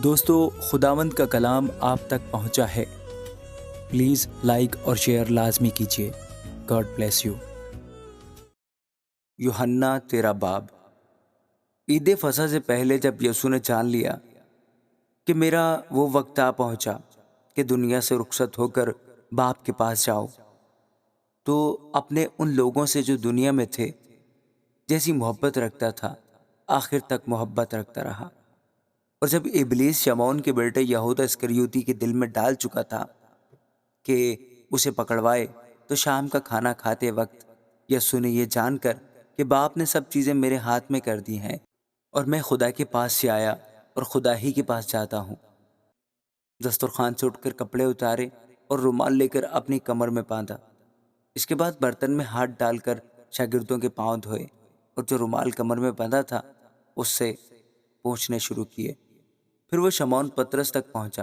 دوستو، خداوند کا کلام آپ تک پہنچا ہے۔ پلیز لائک اور شیئر لازمی کیجیے۔ God bless you. یوحنا 13 باب۔ عید فصح سے پہلے جب یسوع نے جان لیا کہ میرا وہ وقت آ پہنچا کہ دنیا سے رخصت ہو کر باپ کے پاس جاؤ، تو اپنے ان لوگوں سے جو دنیا میں تھے جیسی محبت رکھتا تھا آخر تک محبت رکھتا رہا۔ اور جب ابلیس شمعون کے بیٹے یہودا اسکریوتی کے دل میں ڈال چکا تھا کہ اسے پکڑوائے، تو شام کا کھانا کھاتے وقت یسوع نے یہ جان کر کہ باپ نے سب چیزیں میرے ہاتھ میں کر دی ہیں اور میں خدا کے پاس سے آیا اور خدا ہی کے پاس جاتا ہوں، دسترخوان سے اٹھ کر کپڑے اتارے اور رومال لے کر اپنی کمر میں باندھا۔ اس کے بعد برتن میں ہاتھ ڈال کر شاگردوں کے پاؤں دھوئے اور جو رومال کمر میں بندھا تھا اس سے پوچھنے شروع کیے۔ پھر وہ شمعون پطرس تک پہنچا۔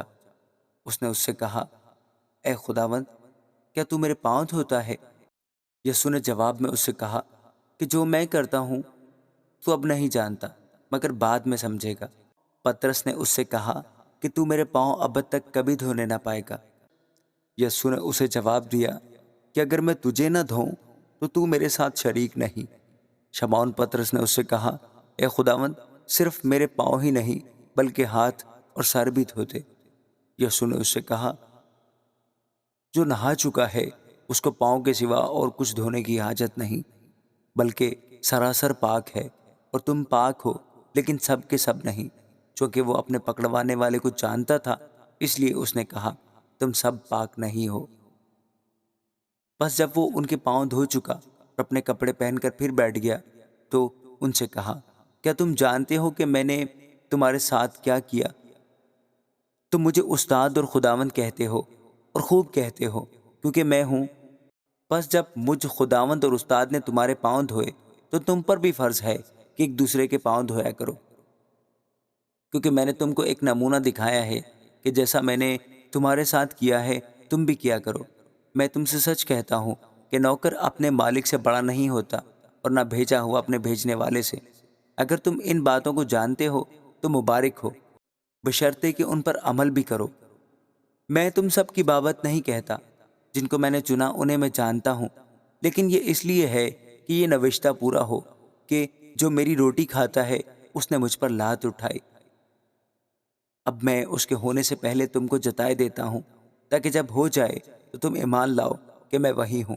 اس نے اس سے کہا، اے خداوند، کیا تو میرے پاؤں دھوتا ہے؟ یسوع نے جواب میں اس سے کہا کہ جو میں کرتا ہوں تو اب نہیں جانتا، مگر بعد میں سمجھے گا۔ پطرس نے اس سے کہا کہ تو میرے پاؤں اب تک کبھی دھونے نہ پائے گا۔ یسوع نے اسے جواب دیا کہ اگر میں تجھے نہ دھوؤں تو تو میرے ساتھ شریک نہیں۔ شمعون پطرس نے اس سے کہا، اے خداوند، صرف میرے پاؤں ہی نہیں بلکہ ہاتھ اور سر بھی دھو دے۔ یسوع نے اس سے کہا، جو نہا چکا ہے اس کو پاؤں کے سوا اور کچھ دھونے کی حاجت نہیں، بلکہ سراسر پاک ہے۔ اور تم پاک ہو لیکن سب کے سب نہیں۔ چونکہ وہ اپنے پکڑوانے والے کو جانتا تھا، اس لیے اس نے کہا، تم سب پاک نہیں ہو۔ بس جب وہ ان کے پاؤں دھو چکا اور اپنے کپڑے پہن کر پھر بیٹھ گیا تو ان سے کہا، کیا تم جانتے ہو کہ میں نے تمہارے ساتھ کیا کیا؟ تم مجھے استاد اور خداوند کہتے ہو، اور خوب کہتے ہو، کیونکہ میں ہوں۔ بس جب مجھ خداوند اور استاد نے تمہارے پاؤں دھوئے تو تم پر بھی فرض ہے کہ ایک دوسرے کے پاؤں دھویا کرو، کیونکہ میں نے تم کو ایک نمونہ دکھایا ہے کہ جیسا میں نے تمہارے ساتھ کیا ہے تم بھی کیا کرو۔ میں تم سے سچ کہتا ہوں کہ نوکر اپنے مالک سے بڑا نہیں ہوتا، اور نہ بھیجا ہوا اپنے بھیجنے والے سے۔ اگر تم ان باتوں کو جانتے ہو تو مبارک ہو، بشرطے کہ ان پر عمل بھی کرو۔ میں تم سب کی بابت نہیں کہتا، جن کو میں نے چنا انہیں میں جانتا ہوں، لیکن یہ اس لیے ہے کہ یہ نوشتہ پورا ہو کہ جو میری روٹی کھاتا ہے اس نے مجھ پر لات اٹھائی۔ اب میں اس کے ہونے سے پہلے تم کو جتائے دیتا ہوں، تاکہ جب ہو جائے تو تم ایمان لاؤ کہ میں وہی ہوں۔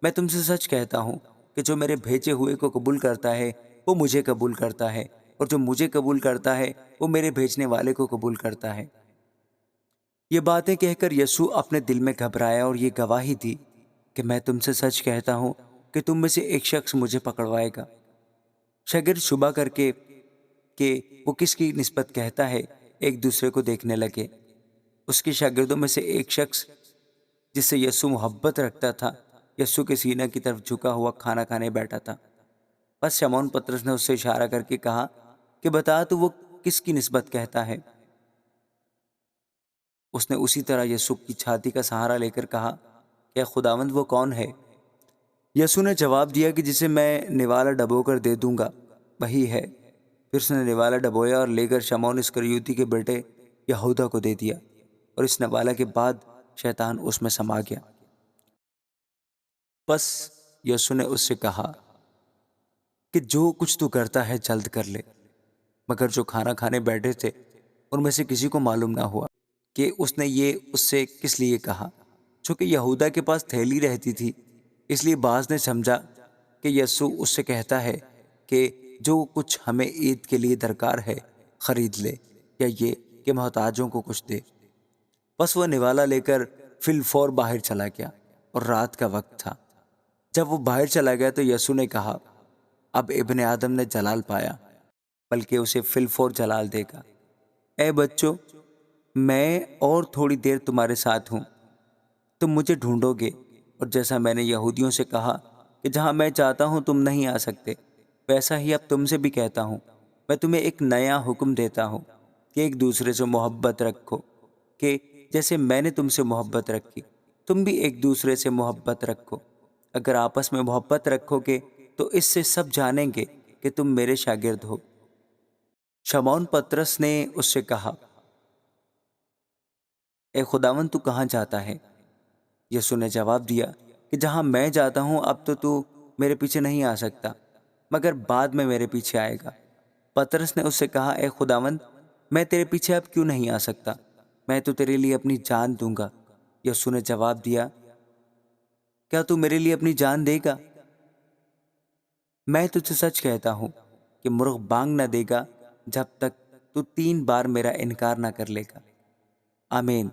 میں تم سے سچ کہتا ہوں کہ جو میرے بھیجے ہوئے کو قبول کرتا ہے وہ مجھے قبول کرتا ہے، اور جو مجھے قبول کرتا ہے وہ میرے بھیجنے والے کو قبول کرتا ہے۔ یہ باتیں کہہ کر یسوع اپنے دل میں گھبرایا اور یہ گواہی دی کہ میں تم سے سچ کہتا ہوں کہ تم میں سے ایک شخص مجھے پکڑوائے گا۔ شاگرد شبہ کر کے کہ وہ کس کی نسبت کہتا ہے ایک دوسرے کو دیکھنے لگے۔ اس کے شاگردوں میں سے ایک شخص جس سے یسوع محبت رکھتا تھا یسوع کے سینے کی طرف جھکا ہوا کھانا کھانے بیٹھا تھا۔ بس شمعون پطرس نے اس سے اشارہ کر کے کہا کہ بتا تو وہ کس کی نسبت کہتا ہے۔ اس نے اسی طرح یسوع کی چھاتی کا سہارا لے کر کہا کہ خداوند وہ کون ہے؟ یسوع نے جواب دیا کہ جسے میں نوالا ڈبو کر دے دوں گا وہی ہے۔ پھر اس نے نوالا ڈبویا اور لے کر شمعون اسکریوتی کے بیٹے یہودا کو دے دیا، اور اس نوالا کے بعد شیطان اس میں سما گیا۔ بس یسوع نے اس سے کہا کہ جو کچھ تو کرتا ہے جلد کر لے۔ مگر جو کھانا کھانے بیٹھے تھے ان میں سے کسی کو معلوم نہ ہوا کہ اس نے یہ اس سے کس لیے کہا۔ چونکہ یہودا کے پاس تھیلی رہتی تھی، اس لیے بعض نے سمجھا کہ یسوع اس سے کہتا ہے کہ جو کچھ ہمیں عید کے لیے درکار ہے خرید لے، یا یہ کہ محتاجوں کو کچھ دے۔ بس وہ نوالا لے کر فی الفور باہر چلا گیا، اور رات کا وقت تھا۔ جب وہ باہر چلا گیا تو یسوع نے کہا، اب ابن آدم نے جلال پایا، بلکہ اسے فی الفور جلال دے گا۔ اے بچوں، میں اور تھوڑی دیر تمہارے ساتھ ہوں، تم مجھے ڈھونڈو گے، اور جیسا میں نے یہودیوں سے کہا کہ جہاں میں چاہتا ہوں تم نہیں آ سکتے، ویسا ہی اب تم سے بھی کہتا ہوں۔ میں تمہیں ایک نیا حکم دیتا ہوں کہ ایک دوسرے سے محبت رکھو، کہ جیسے میں نے تم سے محبت رکھی تم بھی ایک دوسرے سے محبت رکھو۔ اگر آپس میں محبت رکھو گے تو اس سے سب جانیں گے کہ تم میرے شاگرد ہو۔ شمعون پطرس نے اس سے کہا، اے خداوند تو کہاں جاتا ہے؟ یسوع نے جواب دیا کہ جہاں میں جاتا ہوں اب تو میرے پیچھے نہیں آ سکتا، مگر بعد میں میرے پیچھے آئے گا۔ پترس نے اس سے کہا، اے خداوند، میں تیرے پیچھے اب کیوں نہیں آ سکتا؟ میں تو تیرے لیے اپنی جان دوں گا۔ یسوع نے جواب دیا، کیا تو میرے لیے اپنی جان دے گا؟ میں تجھ سے سچ کہتا ہوں کہ مرغ بانگ نہ دے گا جب تک تو 3 بار میرا انکار نہ کر لے گا۔ آمین۔